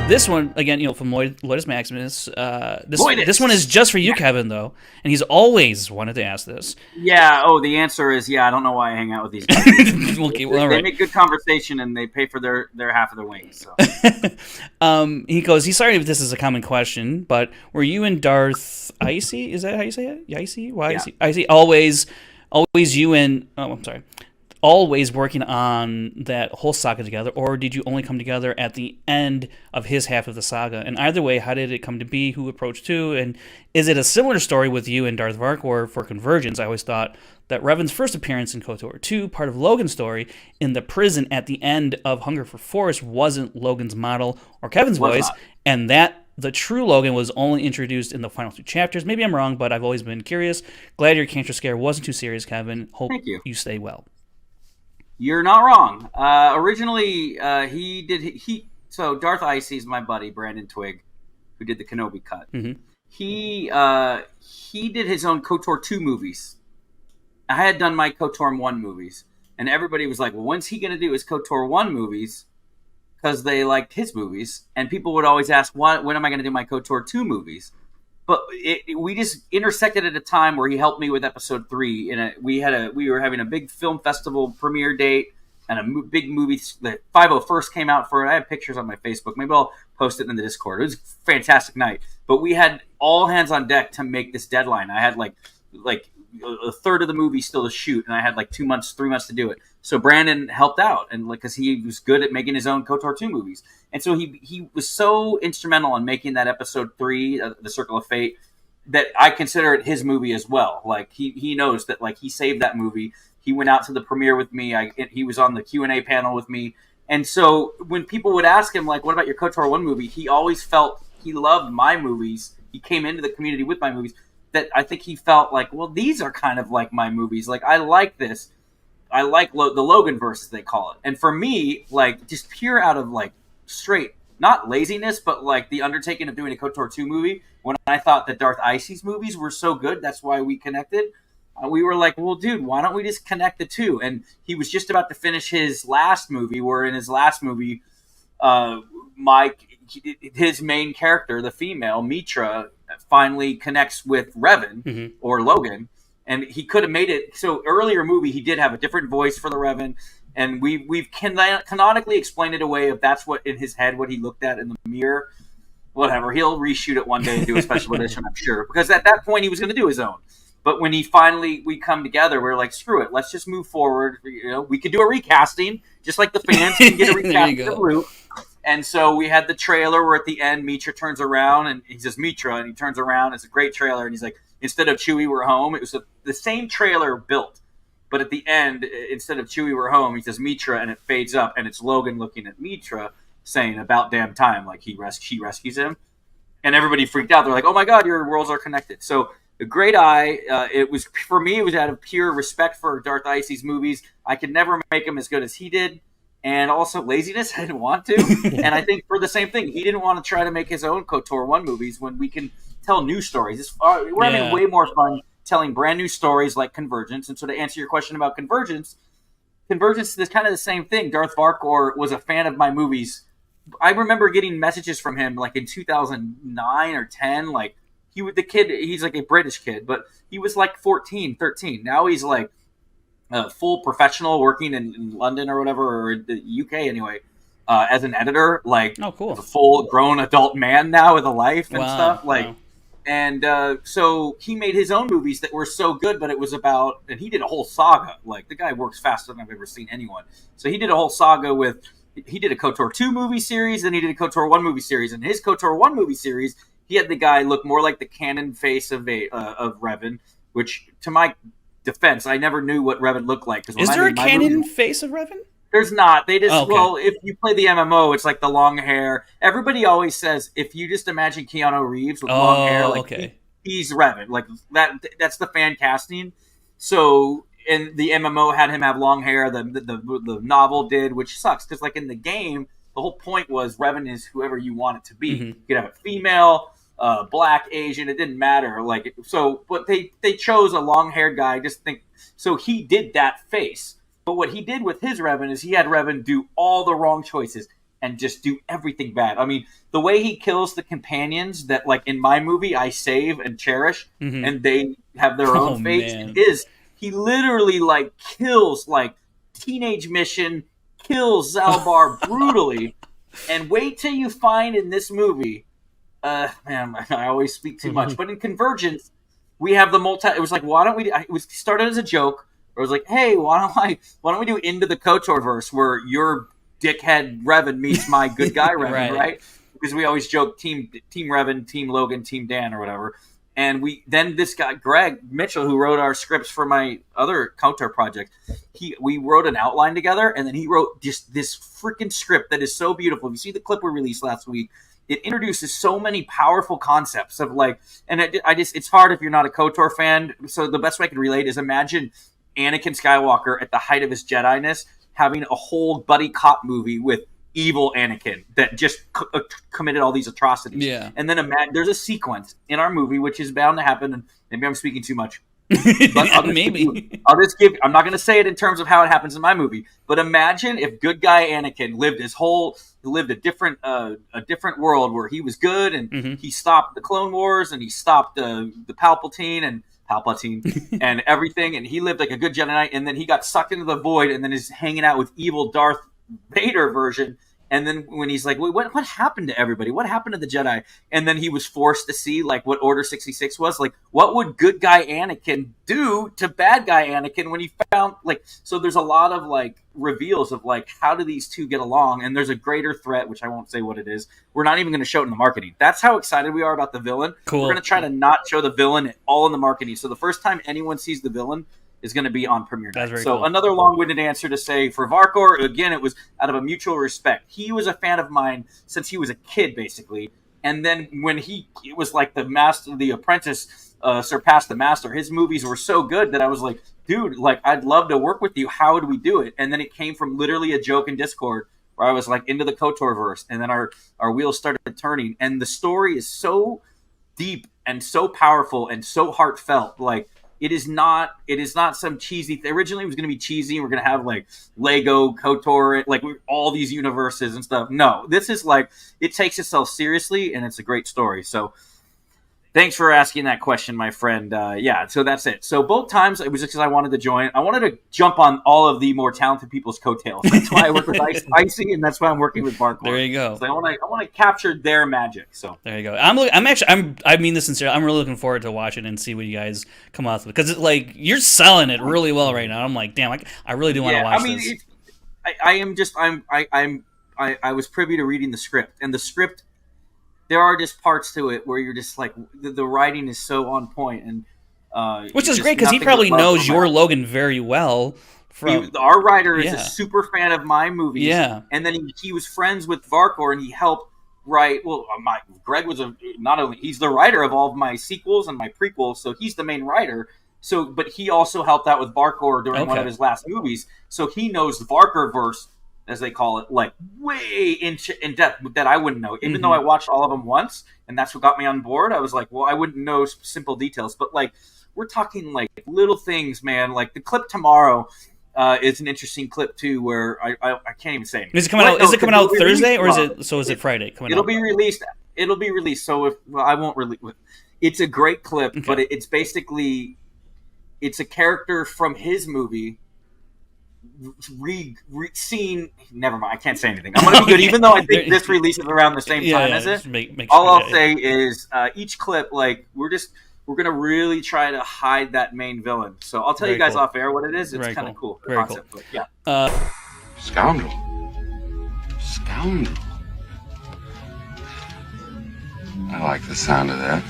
This one, again, from Loitus Maximus. This one is just for you, Kevin, though. And he's always wanted to ask this. Yeah, the answer is I don't know why I hang out with these guys. Okay, well, all right. They make good conversation, and they pay for their half of their wings. So. He goes, he's sorry if this is a common question, but were you and Darth Icy? Is that how you say it? Icy? Why yeah. Icy? Always you and... Oh, I'm sorry. Always working on that whole saga together, or did you only come together at the end of his half of the saga? And either way, how did it come to be? Who approached who? And is it a similar story with you and Darth Vark, or for Convergence? I always thought that Revan's first appearance in KOTOR 2, part of Logan's story, in the prison at the end of Hunger for Force, wasn't Logan's model or Kevin's voice, and that the true Logan was only introduced in the final 2 chapters. Maybe I'm wrong, but I've always been curious. Glad your cancer scare wasn't too serious, Kevin. Hope Thank you. You stay well. You're not wrong. Originally, so Darth Icy is my buddy, Brandon Twigg, who did the Kenobi cut. Mm-hmm. He did his own KOTOR 2 movies. I had done my KOTOR 1 movies, and everybody was like, well, when's he going to do his KOTOR 1 movies? Because they liked his movies, and people would always ask, when am I going to do my KOTOR 2 movies? But we just intersected at a time where he helped me with episode 3. And we were having a big film festival premiere date and a big movie. The 501st came out for it. I have pictures on my Facebook. Maybe I'll post it in the Discord. It was a fantastic night. But we had all hands on deck to make this deadline. I had like a third of the movie still to shoot, and I had 3 months to do it. So Brandon helped out, and because he was good at making his own KOTOR 2 movies, and so he was so instrumental in making that episode 3, The Circle of Fate, that I consider it his movie as well. He knows that he saved that movie. He went out to the premiere with me. He was on the Q&A panel with me, and so when people would ask him what about your KOTOR 1 movie, he always felt he loved my movies. He came into the community with my movies. That I think he felt well, these are kind of like my movies. I like this. I like the Logan verse, as they call it. And for me, just pure out of straight, not laziness, but the undertaking of doing a KOTOR 2 movie, when I thought that Darth Icy's movies were so good, that's why we connected. We were like, well, dude, why don't we just connect the two? And he was just about to finish his last movie, where in his last movie, his main character, the female, Mitra, finally connects with Revan or Logan, and he could have made it. So earlier movie, he did have a different voice for the Revan, and we've canonically explained it away if that's what in his head what he looked at in the mirror. Whatever, he'll reshoot it one day and do a special edition, I'm sure, because at that point he was going to do his own. But when we come together, we're like, screw it, let's just move forward. We could do a recasting, just like the fans can get a recasting of Luke. And so we had the trailer where at the end, Mitra turns around and he says Mitra, and he turns around. It's a great trailer. And he's like, instead of Chewie, we're home. It was the same trailer built. But at the end, instead of Chewie, we're home, he says Mitra, and it fades up. And it's Logan looking at Mitra saying, about damn time, she rescues him. And everybody freaked out. They're like, oh my God, your worlds are connected. So a great eye. It was, for me, it was out of pure respect for Darth Icy's movies. I could never make them as good as he did. And also laziness, I didn't want to. And I think for the same thing, he didn't want to try to make his own KOTOR 1 movies when we can tell new stories. We're having way more fun telling brand new stories like Convergence. And so to answer your question about Convergence is kind of the same thing. Darth Varkor was a fan of my movies. I remember getting messages from him in 2009 or 10. He's a British kid, but he was 14, 13. Now he's a full professional working in London or whatever, or the UK anyway, as an editor, oh, cool. A full grown adult man now with a life and stuff. And so he made his own movies that were so good, but it was about, and he did a whole saga. The guy works faster than I've ever seen anyone. So he did a whole saga he did a KOTOR 2 movie series, then he did a KOTOR 1 movie series. And his KOTOR 1 movie series, he had the guy look more like the canon face of Revan, which, to my defense, I never knew what Revan looked like. Is there a canon face of Revan? There's not. They just, okay. Well, if you play the MMO, it's the long hair. Everybody always says, if you just imagine Keanu Reeves with long hair, okay. He's Revan. That's the fan casting. So, and the MMO had him have long hair. The novel did, which sucks, because in the game, the whole point was Revan is whoever you want it to be. You could have a female, black, Asian, it didn't matter. But they chose a long-haired guy. So he did that face. But what he did with his Revan is he had Revan do all the wrong choices. and just do everything bad. I mean, the way he kills the companions that, like, in my movie I save and cherish, and they have their own fates, he literally, like, kills, like, Teenage Mission, kills Zalbar brutally. And wait till you find in this movie, man, I always speak too much, but in Convergence, we have the it was like, why don't we, it was started as a joke, or it was like, hey, why don't we do Into the KOTOR verse, where your dickhead Revan meets my good guy Revan, right? Because we always joke team Revan, team Logan, team Dan, or whatever. And then this guy Greg Mitchell, who wrote our scripts for my other KOTOR project, we wrote an outline together, and then he wrote just this freaking script that is so beautiful. If you see the clip we released last week, it introduces so many powerful concepts of, like, and it's hard if you're not a KOTOR fan. So the best way I can relate is, imagine Anakin Skywalker at the height of his Jedi-ness having a whole buddy cop movie with evil Anakin that just committed all these atrocities. Yeah. And then there's a sequence in our movie which is bound to happen, and maybe I'm speaking too much. But I'm not going to say it in terms of how it happens in my movie, but imagine if good guy Anakin lived a different world where he was good, and he stopped the Clone Wars, and he stopped the Palpatine and everything, and he lived like a good Jedi Knight, and then he got sucked into the void, and then is hanging out with evil Darth Vader version. And then when he's like, wait, what happened to everybody? What happened to the Jedi? And then he was forced to see, like, what Order 66 was. Like, what would good guy Anakin do to bad guy Anakin when he found, like, so there's a lot of, like, reveals of, like, how do these two get along? And there's a greater threat, which I won't say what it is. We're not even going to show it in the marketing. That's how excited we are about the villain. Cool. We're going to try to not show the villain at all in the marketing. So the first time anyone sees the villain is going to be on premiere night. So cool. Another long-winded answer to say for Varkor, again, it was out of a mutual respect. He was a fan of mine since he was a kid, basically. And then when it was like the apprentice surpassed the master. His movies were so good that I was like, dude, like, I'd love to work with you. How would we do it? And then it came from literally a joke in Discord where I was like, into the KOTOR verse. And then our wheels started turning. And the story is so deep and so powerful and so heartfelt. Like, it is not some cheesy thing. Originally it was going to be cheesy. We're going to have, like, Lego, KOTOR, like, all these universes and stuff. No, this is, like, it takes itself seriously, and it's a great story. So thanks for asking that question, my friend. Yeah, so that's it. So both times it was just because I wanted to join. I wanted to jump on all of the more talented people's coattails. That's why I work with Icy, and that's why I'm working with Barkor. There you go. So I want to capture their magic. So there you go. I mean this sincerely. I'm really looking forward to watching and see what you guys come out with, because like, you're selling it really well right now. I'm like, damn, I really do want to watch this. I was privy to reading the script, and the script, there are just parts to it where you're just like, the writing is so on point, and which is great because he probably knows your Logan very well. Our writer is a super fan of my movies, and then he was friends with Varkor, and he helped write. Well, Greg was not only he's the writer of all of my sequels and my prequels, so he's the main writer. So, but he also helped out with Varkor during one of his last movies, so he knows the Varkorverse, as they call it, like, way in depth that I wouldn't know. Even though I watched all of them once, and that's what got me on board, I was like, well, I wouldn't know simple details. But, like, we're talking, like, little things, man. Like, the clip tomorrow is an interesting clip, too, where I can't even say anything. Is it coming out Thursday, or is it Friday? It'll be released. It'll be released. So I won't release. It's a great clip, but it's basically, it's a character from his movie seen. Never mind, I can't say anything. I'm gonna be good, even though I think this releases around the same time as it. All I'll say is each clip, like, we're gonna really try to hide that main villain. So I'll tell you guys off air what it is. It's kind of cool. Very concept, cool. But yeah. Scoundrel. I like the sound of that.